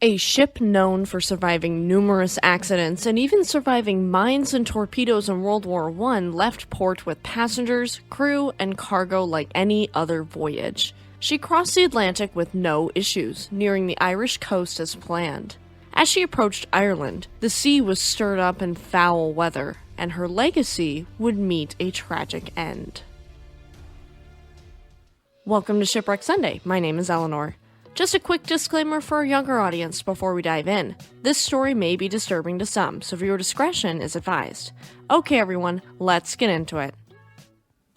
A ship known for surviving numerous accidents and even surviving mines and torpedoes in World War I left port with passengers, crew, and cargo like any other voyage. She crossed the Atlantic with no issues, nearing the Irish coast as planned. As she approached Ireland, the sea was stirred up in foul weather, and her legacy would meet a tragic end. Welcome to Shipwreck Sunday. My name is Eleanor. Just a quick disclaimer for our younger audience before we dive in. This story may be disturbing to some, so viewer discretion is advised. Okay everyone, let's get into it.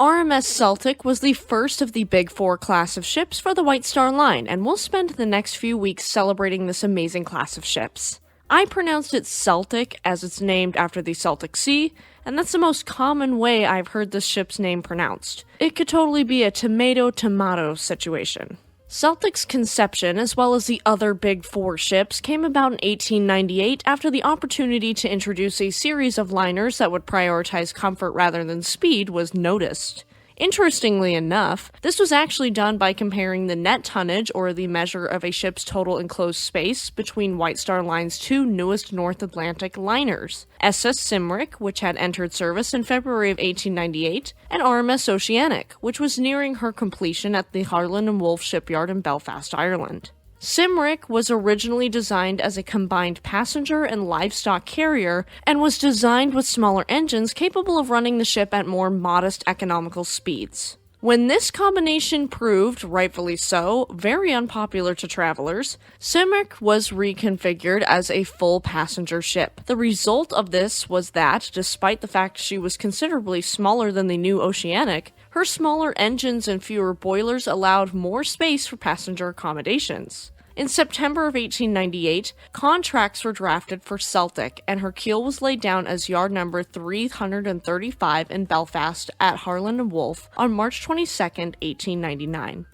RMS Celtic was the first of the Big Four class of ships for the White Star Line, and we'll spend the next few weeks celebrating this amazing class of ships. I pronounced it Celtic as it's named after the Celtic Sea, and that's the most common way I've heard this ship's name pronounced. It could totally be a tomato-tomato situation. Celtic's conception, as well as the other Big Four ships, came about in 1898 after the opportunity to introduce a series of liners that would prioritize comfort rather than speed was noticed. Interestingly enough, this was actually done by comparing the net tonnage, or the measure of a ship's total enclosed space, between White Star Line's two newest North Atlantic liners, SS Shipwreck, which had entered service in February of 1898, and RMS Oceanic, which was nearing her completion at the Harland and Wolff shipyard in Belfast, Ireland. Shipwreck was originally designed as a combined passenger and livestock carrier and was designed with smaller engines capable of running the ship at more modest economical speeds. When this combination proved, rightfully so, very unpopular to travelers, Shipwreck was reconfigured as a full passenger ship. The result of this was that, despite the fact she was considerably smaller than the new Oceanic, her smaller engines and fewer boilers allowed more space for passenger accommodations. In September of 1898, contracts were drafted for Celtic, and her keel was laid down as yard number 335 in Belfast at Harland and Wolff on March 22, 1899.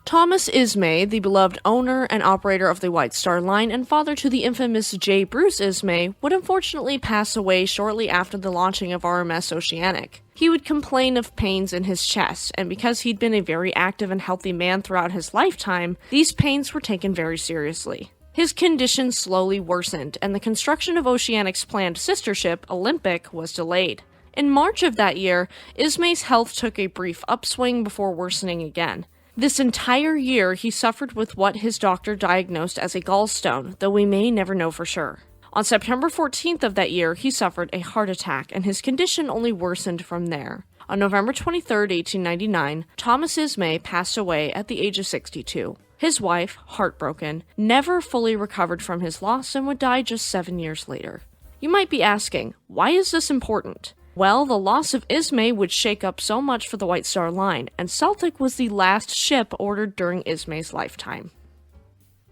Thomas Ismay, the beloved owner and operator of the White Star Line and father to the infamous J. Bruce Ismay, would unfortunately pass away shortly after the launching of RMS Oceanic. He would complain of pains in his chest, and because he'd been a very active and healthy man throughout his lifetime, these pains were taken very seriously. His condition slowly worsened, and the construction of Oceanic's planned sister ship, Olympic, was delayed. In March of that year, Ismay's health took a brief upswing before worsening again. This entire year, he suffered with what his doctor diagnosed as a gallstone, though we may never know for sure. On September 14th of that year, he suffered a heart attack, and his condition only worsened from there. On November 23, 1899, Thomas Ismay passed away at the age of 62. His wife, heartbroken, never fully recovered from his loss and would die just 7 years later. You might be asking, why is this important? Well, the loss of Ismay would shake up so much for the White Star Line, and Celtic was the last ship ordered during Ismay's lifetime.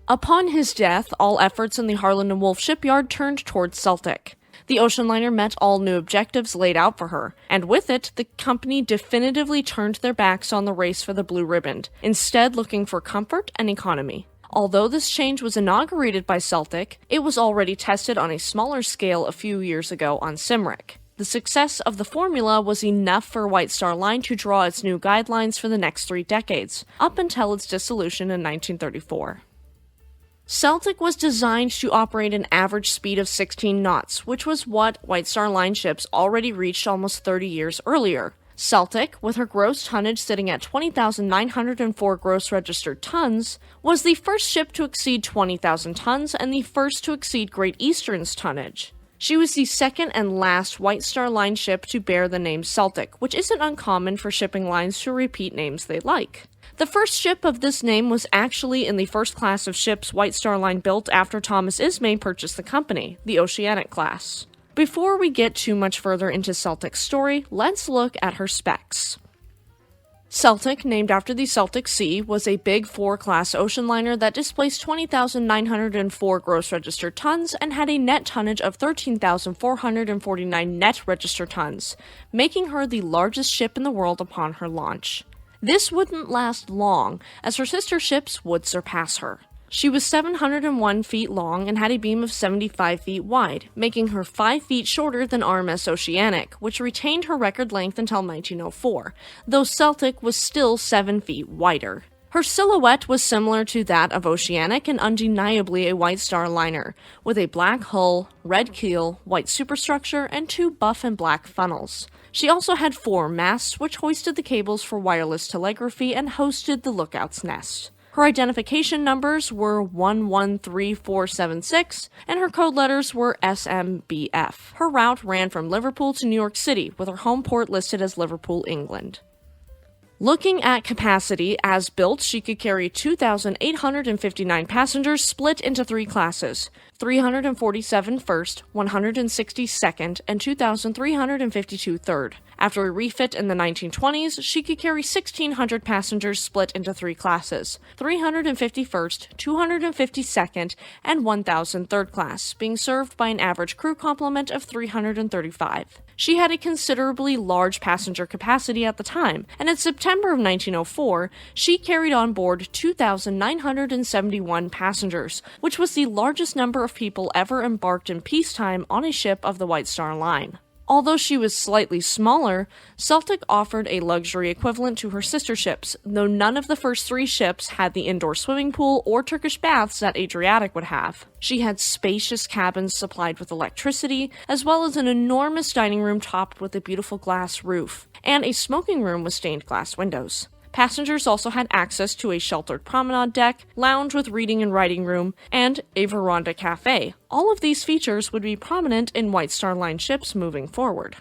Upon his death, all efforts in the Harland and Wolff shipyard turned towards Celtic. The ocean liner met all new objectives laid out for her, and with it, the company definitively turned their backs on the race for the blue ribbon, instead looking for comfort and economy. Although this change was inaugurated by Celtic, it was already tested on a smaller scale a few years ago on Shipwreck. The success of the formula was enough for White Star Line to draw its new guidelines for the next 3 decades, up until its dissolution in 1934. Celtic was designed to operate an average speed of 16 knots, which was what White Star Line ships already reached almost 30 years earlier. Celtic, with her gross tonnage sitting at 20,904 gross registered tons, was the first ship to exceed 20,000 tons and the first to exceed Great Eastern's tonnage. She was the second and last White Star Line ship to bear the name Celtic, which isn't uncommon for shipping lines to repeat names they like. The first ship of this name was actually in the first class of ships White Star Line built after Thomas Ismay purchased the company, the Oceanic class. Before we get too much further into Celtic's story, let's look at her specs. Celtic, named after the Celtic Sea, was a Big Four class ocean liner that displaced 20,904 gross registered tons and had a net tonnage of 13,449 net registered tons, making her the largest ship in the world upon her launch. This wouldn't last long, as her sister ships would surpass her. She was 701 feet long and had a beam of 75 feet wide, making her 5 feet shorter than RMS Oceanic, which retained her record length until 1904, though Celtic was still 7 feet wider. Her silhouette was similar to that of Oceanic and undeniably a White Star liner, with a black hull, red keel, white superstructure, and 2 buff and black funnels. She also had 4 masts, which hoisted the cables for wireless telegraphy and hosted the lookout's nest. Her identification numbers were 113476, and her code letters were SMBF. Her route ran from Liverpool to New York City, with her home port listed as Liverpool, England. Looking at capacity, as built, she could carry 2,859 passengers split into 3 classes, 347 first, 160 second, and 2,352 third. After a refit in the 1920s, she could carry 1,600 passengers split into 3 classes, 350 first, 250 second, and 1,000 third class, being served by an average crew complement of 335. She had a considerably large passenger capacity at the time, and in September of 1904, she carried on board 2,971 passengers, which was the largest number of people ever embarked in peacetime on a ship of the White Star Line. Although she was slightly smaller, Celtic offered a luxury equivalent to her sister ships, though none of the first 3 ships had the indoor swimming pool or Turkish baths that Adriatic would have. She had spacious cabins supplied with electricity, as well as an enormous dining room topped with a beautiful glass roof, and a smoking room with stained glass windows. Passengers also had access to a sheltered promenade deck, lounge with reading and writing room, and a veranda cafe. All of these features would be prominent in White Star Line ships moving forward.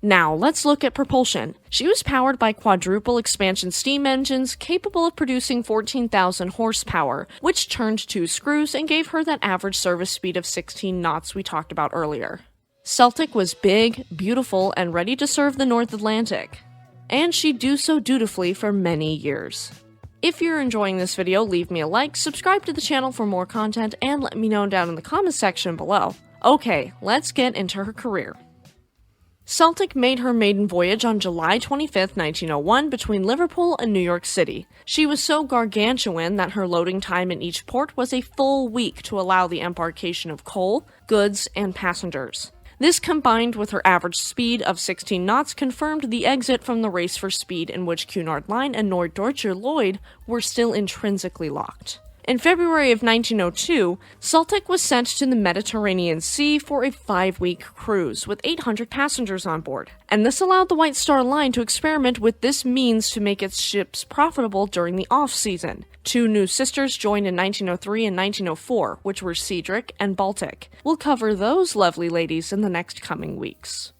Now, let's look at propulsion. She was powered by quadruple expansion steam engines capable of producing 14,000 horsepower, which turned 2 screws and gave her that average service speed of 16 knots we talked about earlier. Celtic was big, beautiful, and ready to serve the North Atlantic. And she'd do so dutifully for many years. If you're enjoying this video, leave me a like, subscribe to the channel for more content, and let me know down in the comments section below. Okay, let's get into her career. Celtic made her maiden voyage on July 25, 1901 between Liverpool and New York City. She was so gargantuan that her loading time in each port was a full week to allow the embarkation of coal, goods, and passengers. This combined with her average speed of 16 knots confirmed the exit from the race for speed in which Cunard Line and Norddeutscher Lloyd were still intrinsically locked. In February of 1902, Celtic was sent to the Mediterranean Sea for a 5-week cruise with 800 passengers on board, and this allowed the White Star Line to experiment with this means to make its ships profitable during the off-season. 2 new sisters joined in 1903 and 1904, which were Cedric and Baltic. We'll cover those lovely ladies in the next coming weeks.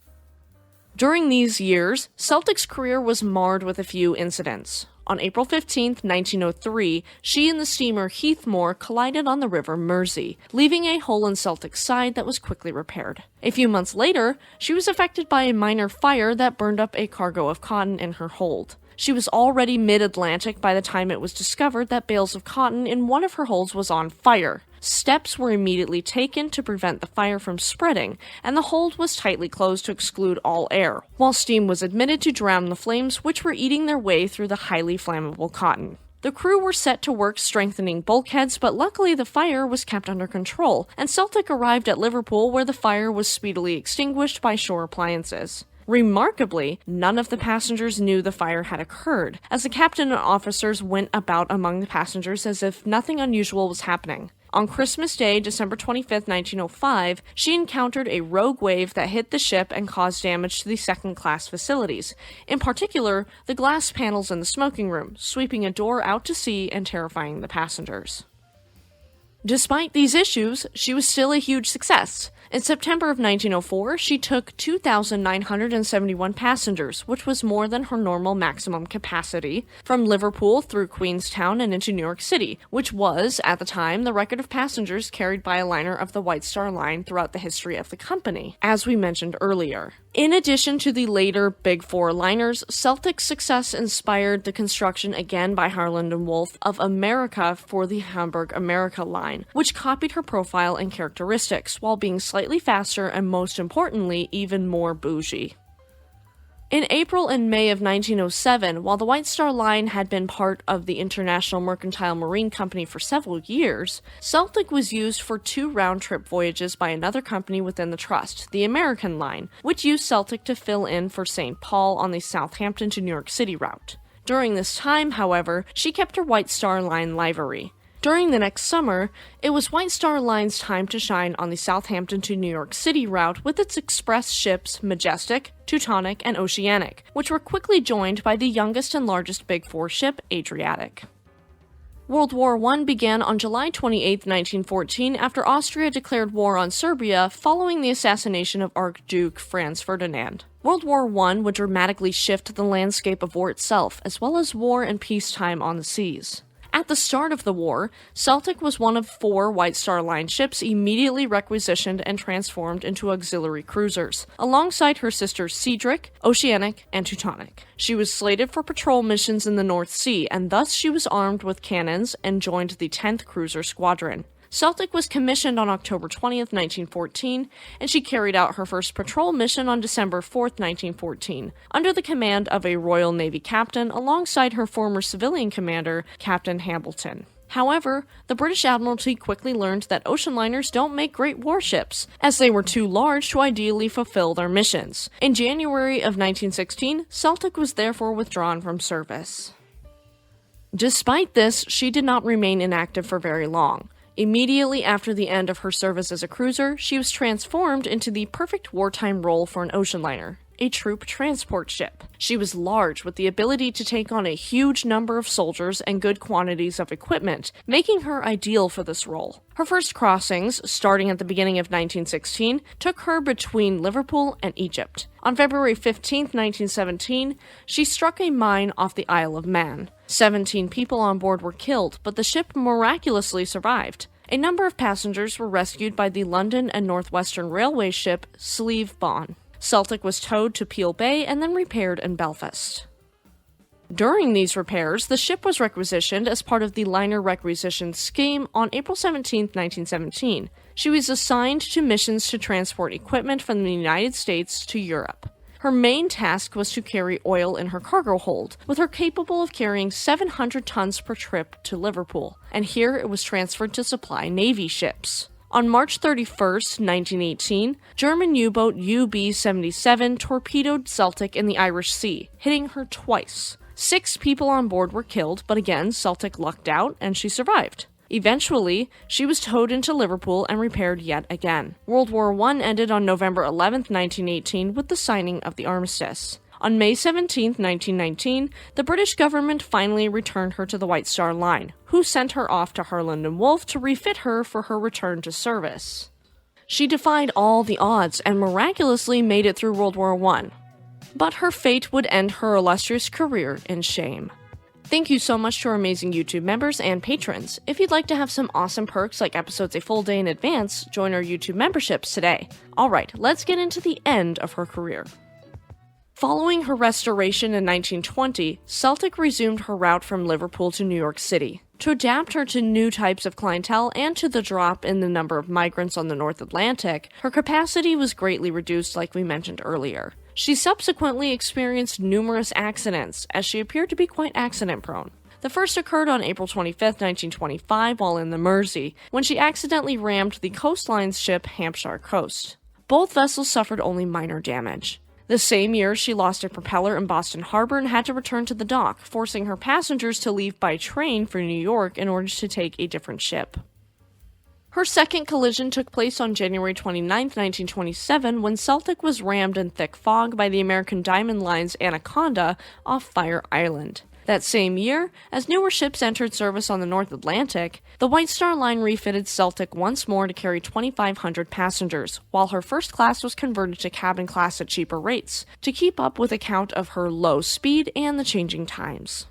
During these years, Celtic's career was marred with a few incidents. On April 15, 1903, she and the steamer Heathmore collided on the River Mersey, leaving a hole in Celtic's side that was quickly repaired. A few months later, she was affected by a minor fire that burned up a cargo of cotton in her hold. She was already mid-Atlantic by the time it was discovered that bales of cotton in one of her holds was on fire. Steps were immediately taken to prevent the fire from spreading, and the hold was tightly closed to exclude all air, while steam was admitted to drown the flames which were eating their way through the highly flammable cotton. The crew were set to work strengthening bulkheads, but luckily the fire was kept under control, and Celtic arrived at Liverpool where the fire was speedily extinguished by shore appliances. Remarkably, none of the passengers knew the fire had occurred, as the captain and officers went about among the passengers as if nothing unusual was happening. On Christmas Day, December 25, 1905, she encountered a rogue wave that hit the ship and caused damage to the second-class facilities, in particular, the glass panels in the smoking room, sweeping a door out to sea and terrifying the passengers. Despite these issues, she was still a huge success. In September of 1904, she took 2,971 passengers, which was more than her normal maximum capacity, from Liverpool through Queenstown and into New York City, which was, at the time, the record of passengers carried by a liner of the White Star Line throughout the history of the company, as we mentioned earlier. In addition to the later Big Four liners, Celtic's success inspired the construction again by Harland and Wolff of America for the Hamburg America line, which copied her profile and characteristics, while being slightly faster and, most importantly, even more bougie. In April and May of 1907, while the White Star Line had been part of the International Mercantile Marine Company for several years, Celtic was used for 2 round-trip voyages by another company within the trust, the American Line, which used Celtic to fill in for St. Paul on the Southampton to New York City route. During this time, however, she kept her White Star Line livery. During the next summer, it was White Star Line's time to shine on the Southampton to New York City route with its express ships Majestic, Teutonic, and Oceanic, which were quickly joined by the youngest and largest Big Four ship, Adriatic. World War I began on July 28, 1914, after Austria declared war on Serbia following the assassination of Archduke Franz Ferdinand. World War I would dramatically shift the landscape of war itself, as well as war and peacetime on the seas. At the start of the war, Celtic was one of 4 White Star Line ships immediately requisitioned and transformed into auxiliary cruisers, alongside her sisters Cedric, Oceanic, and Teutonic. She was slated for patrol missions in the North Sea, and thus she was armed with cannons and joined the 10th Cruiser Squadron. Celtic was commissioned on October 20th, 1914, and she carried out her first patrol mission on December 4th, 1914, under the command of a Royal Navy captain alongside her former civilian commander, Captain Hambleton. However, the British Admiralty quickly learned that ocean liners don't make great warships, as they were too large to ideally fulfill their missions. In January of 1916, Celtic was therefore withdrawn from service. Despite this, she did not remain inactive for very long. Immediately after the end of her service as a cruiser, she was transformed into the perfect wartime role for an ocean liner, a troop transport ship. She was large, with the ability to take on a huge number of soldiers and good quantities of equipment, making her ideal for this role. Her first crossings, starting at the beginning of 1916, took her between Liverpool and Egypt. On February 15, 1917, she struck a mine off the Isle of Man. 17 people on board were killed, but the ship miraculously survived. A number of passengers were rescued by the London and Northwestern Railway ship Slieve Bon. Celtic was towed to Peel Bay and then repaired in Belfast. During these repairs, the ship was requisitioned as part of the liner requisition scheme on April 17, 1917. She was assigned to missions to transport equipment from the United States to Europe. Her main task was to carry oil in her cargo hold, with her capable of carrying 700 tons per trip to Liverpool, and here it was transferred to supply Navy ships. On March 31, 1918, German U-boat UB-77 torpedoed Celtic in the Irish Sea, hitting her twice. 6 people on board were killed, but again, Celtic lucked out and she survived. Eventually, she was towed into Liverpool and repaired yet again. World War I ended on November 11, 1918, with the signing of the armistice. On May 17, 1919, the British government finally returned her to the White Star Line, who sent her off to Harland and Wolff to refit her for her return to service. She defied all the odds and miraculously made it through World War I. But her fate would end her illustrious career in shame. Thank you so much to our amazing YouTube members and patrons. If you'd like to have some awesome perks like episodes a full day in advance, join our YouTube memberships today. Alright, let's get into the end of her career. Following her restoration in 1920, Celtic resumed her route from Liverpool to New York City. To adapt her to new types of clientele and to the drop in the number of migrants on the North Atlantic, her capacity was greatly reduced like we mentioned earlier. She subsequently experienced numerous accidents, as she appeared to be quite accident-prone. The first occurred on April 25, 1925, while in the Mersey, when she accidentally rammed the coastline's ship Hampshire Coast. Both vessels suffered only minor damage. The same year, she lost a propeller in Boston Harbor and had to return to the dock, forcing her passengers to leave by train for New York in order to take a different ship. Her second collision took place on January 29, 1927, when Celtic was rammed in thick fog by the American Diamond Line's Anaconda off Fire Island. That same year, as newer ships entered service on the North Atlantic, the White Star Line refitted Celtic once more to carry 2,500 passengers, while her first class was converted to cabin class at cheaper rates, to keep up with account of her low speed and the changing times.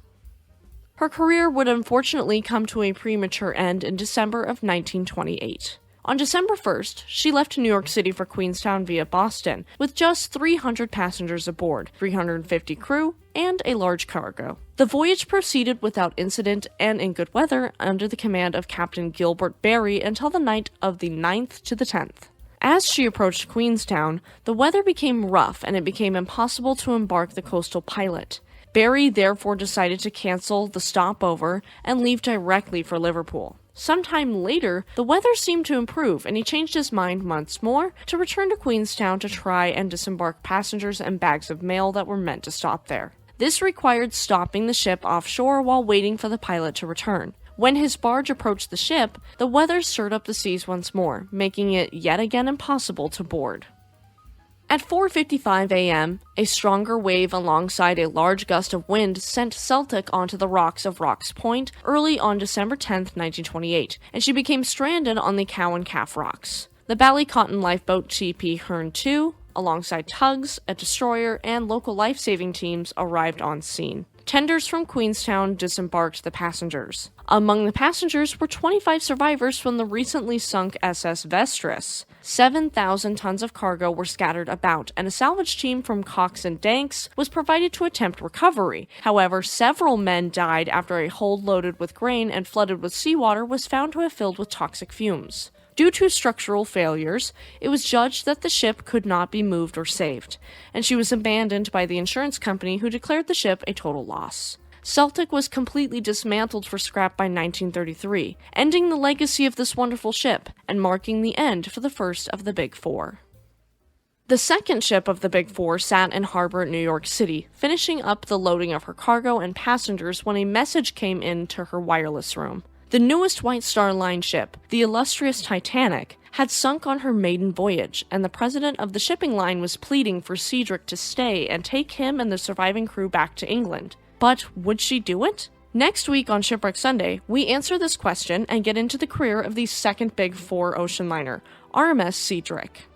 Her career would unfortunately come to a premature end in December of 1928. On December 1st, she left New York City for Queenstown via Boston, with just 300 passengers aboard, 350 crew, and a large cargo. The voyage proceeded without incident and in good weather under the command of Captain Gilbert Berry until the night of the 9th to the 10th. As she approached Queenstown, the weather became rough and it became impossible to embark the coastal pilot. Berry therefore decided to cancel the stopover and leave directly for Liverpool. Sometime later, the weather seemed to improve, and he changed his mind once more to return to Queenstown to try and disembark passengers and bags of mail that were meant to stop there. This required stopping the ship offshore while waiting for the pilot to return. When his barge approached the ship, the weather stirred up the seas once more, making it yet again impossible to board. At 4:55 a.m., a stronger wave alongside a large gust of wind sent Celtic onto the rocks of Rocks Point early on December 10, 1928, and she became stranded on the Cow and Calf Rocks. The Ballycotton lifeboat TP Hearn 2, alongside tugs, a destroyer, and local life-saving teams arrived on scene. Tenders from Queenstown disembarked the passengers. Among the passengers were 25 survivors from the recently sunk SS Vestris. 7,000 tons of cargo were scattered about, and a salvage team from Cox and Danks was provided to attempt recovery. However, several men died after a hold loaded with grain and flooded with seawater was found to have filled with toxic fumes. Due to structural failures, it was judged that the ship could not be moved or saved, and she was abandoned by the insurance company, who declared the ship a total loss. Celtic was completely dismantled for scrap by 1933, ending the legacy of this wonderful ship and marking the end for the first of the Big Four. The second ship of the Big Four sat in harbor at New York City, finishing up the loading of her cargo and passengers when a message came in to her wireless room. The newest White Star Line ship, the illustrious Titanic, had sunk on her maiden voyage, and the president of the shipping line was pleading for Cedric to stay and take him and the surviving crew back to England. But would she do it? Next week on Shipwreck Sunday, we answer this question and get into the career of the second Big Four ocean liner, RMS Cedric.